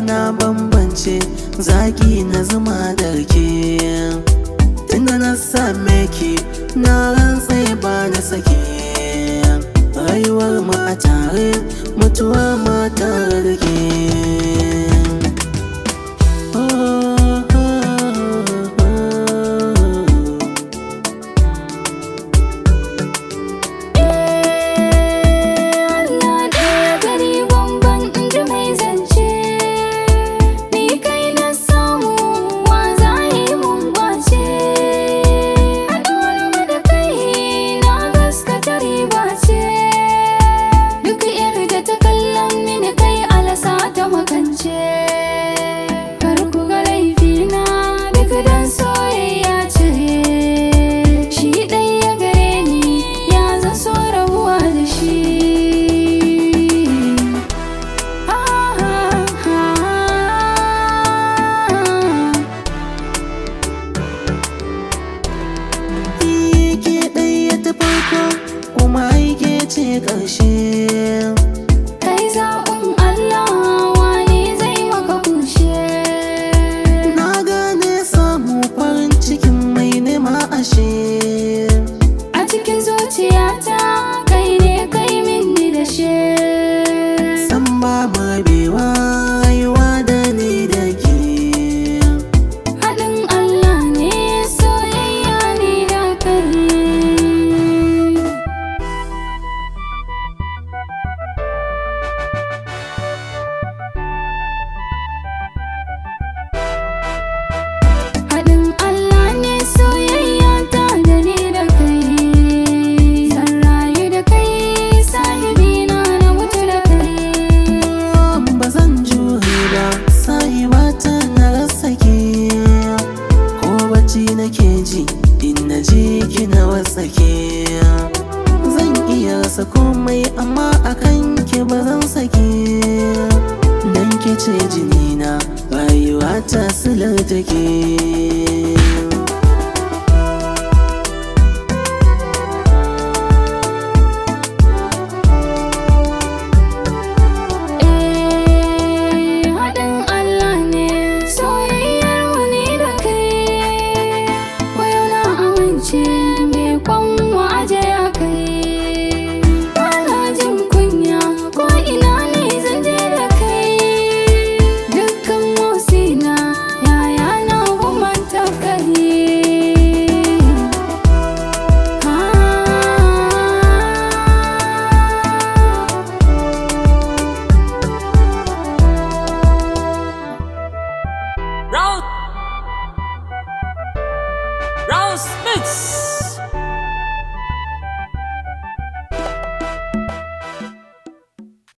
na bambance zaki na zuma da rake. Tunda na same ki na rantse ba na sake. Rayuwar mu a tare, mutuwa ma tare da ke. Kuma aike ce ƙarshe. Kai zaɓin Allah, wani zai maka kushe. Na gane samu farin cikin mai nema ashe. A cikin zuciyata kai ne kai minni da she. San ba mu rabewa rayuwa da ni da ke. Haɗin Allah ne, soyayya ni da kai. Haɗin Allah ne, soyayya ta da ni da kai. Zan rayu da kai, sahibina na mutu da kai. Ba zan jure ba sahibata na rasa ke. Ko bacci nake ji in na ji ki na wasake. Zan iya rasa komai amma akan ki ba zan sake. Dan ki ce jinina, rayuwa ta silar take. Haɗin Allah ne, soyayyar wani da kai. Wayo na amince, me kwan waje ya kai. Bana jin kunya, ko ina ne zan je da kai. Dukkan motsina, yaya na manta kai. Round Smiths.